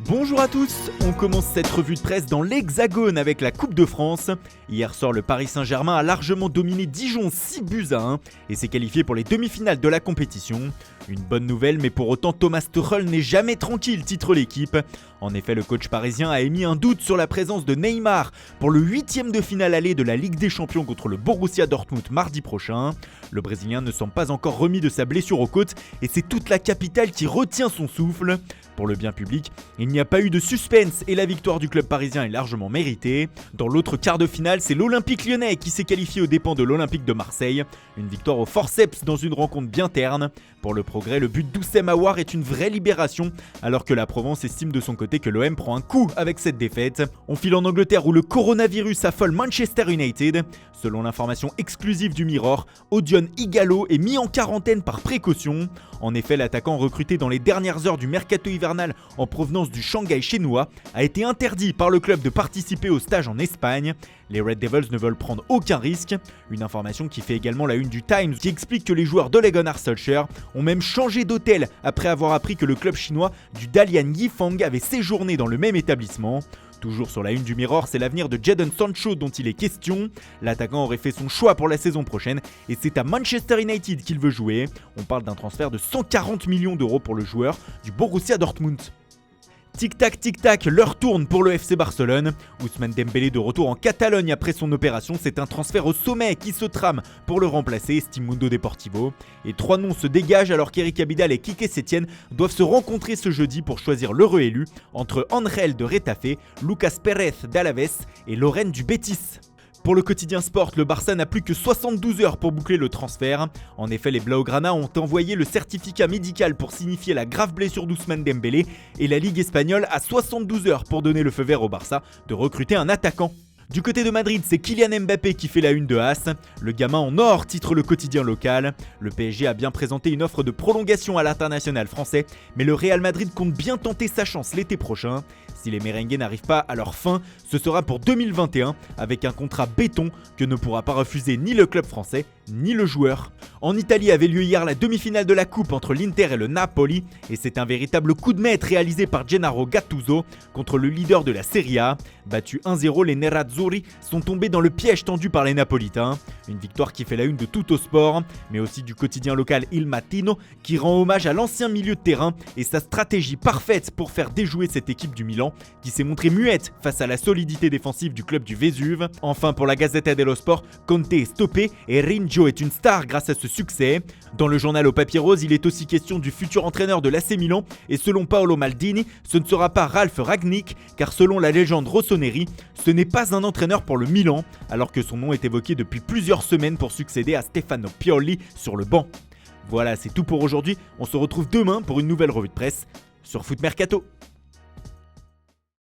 Bonjour à tous, on commence cette revue de presse dans l'Hexagone avec la Coupe de France. Hier soir, le Paris Saint-Germain a largement dominé Dijon 6-1 et s'est qualifié pour les demi-finales de la compétition. Une bonne nouvelle, mais pour autant Thomas Tuchel n'est jamais tranquille, titre l'équipe. En effet, le coach parisien a émis un doute sur la présence de Neymar pour le 8e de finale aller de la Ligue des Champions contre le Borussia Dortmund mardi prochain. Le Brésilien ne semble pas encore remis de sa blessure aux côtes et c'est toute la capitale qui retient son souffle. Pour le bien public, il n'y a pas eu de suspense et la victoire du club parisien est largement méritée. Dans l'autre quart de finale, c'est l'Olympique lyonnais qui s'est qualifié aux dépens de l'Olympique de Marseille. Une victoire au forceps dans une rencontre bien terne. Pour le progrès, le but d'Oussem Aouar est une vraie libération, alors que la Provence estime de son côté que l'OM prend un coup avec cette défaite. On file en Angleterre où le coronavirus affole Manchester United. Selon l'information exclusive du Mirror, Odion Ighalo est mis en quarantaine par précaution. En effet, l'attaquant recruté dans les dernières heures du mercato hivernal en provenance du Shanghai chinois a été interdit par le club de participer au stage en Espagne. Les Red Devils ne veulent prendre aucun risque. Une information qui fait également la une du Times qui explique que les joueurs d'Ole Gunnar Solskjaer ont même changé d'hôtel après avoir appris que le club chinois du Dalian Yifang avait séjourné dans le même établissement. Toujours sur la une du Mirror, c'est l'avenir de Jadon Sancho dont il est question. L'attaquant aurait fait son choix pour la saison prochaine et c'est à Manchester United qu'il veut jouer. On parle d'un transfert de 140 millions d'euros pour le joueur du Borussia Dortmund. Tic-tac, tic-tac, l'heure tourne pour le FC Barcelone. Ousmane Dembélé de retour en Catalogne après son opération, c'est un transfert au sommet qui se trame pour le remplacer, estime Mundo Deportivo. Et 3 noms se dégagent alors qu'Eric Abidal et Quique Setién doivent se rencontrer ce jeudi pour choisir l'heureux élu entre Angel de Retafe, Lucas Pérez d'Alaves et Lorraine du Betis. Pour le quotidien Sport, le Barça n'a plus que 72 heures pour boucler le transfert. En effet, les Blaugrana ont envoyé le certificat médical pour signifier la grave blessure d'Ousmane Dembélé et la Ligue espagnole a 72 heures pour donner le feu vert au Barça de recruter un attaquant. Du côté de Madrid, c'est Kylian Mbappé qui fait la une de As. Le gamin en or titre le quotidien local. Le PSG a bien présenté une offre de prolongation à l'international français, mais le Real Madrid compte bien tenter sa chance l'été prochain. Si les merengues n'arrivent pas à leur fin, ce sera pour 2021 avec un contrat béton que ne pourra pas refuser ni le club français ni le joueur. En Italie avait lieu hier la demi-finale de la coupe entre l'Inter et le Napoli et c'est un véritable coup de maître réalisé par Gennaro Gattuso contre le leader de la Serie A. Battus 1-0, les Nerazzurri sont tombés dans le piège tendu par les Napolitains. Une victoire qui fait la une de Tuttosport, mais aussi du quotidien local Il Mattino qui rend hommage à l'ancien milieu de terrain et sa stratégie parfaite pour faire déjouer cette équipe du Milan qui s'est montrée muette face à la solidité défensive du club du Vésuve. Enfin pour la Gazzetta dello Sport, Conte est stoppé et Rinjo est une star grâce à ce succès. Dans le journal au papier rose, il est aussi question du futur entraîneur de l'AC Milan et selon Paolo Maldini, ce ne sera pas Ralf Rangnick car selon la légende Rossoneri, ce n'est pas un entraîneur pour le Milan alors que son nom est évoqué depuis plusieurs semaines pour succéder à Stefano Pioli sur le banc. Voilà, c'est tout pour aujourd'hui. On se retrouve demain pour une nouvelle revue de presse sur Foot Mercato.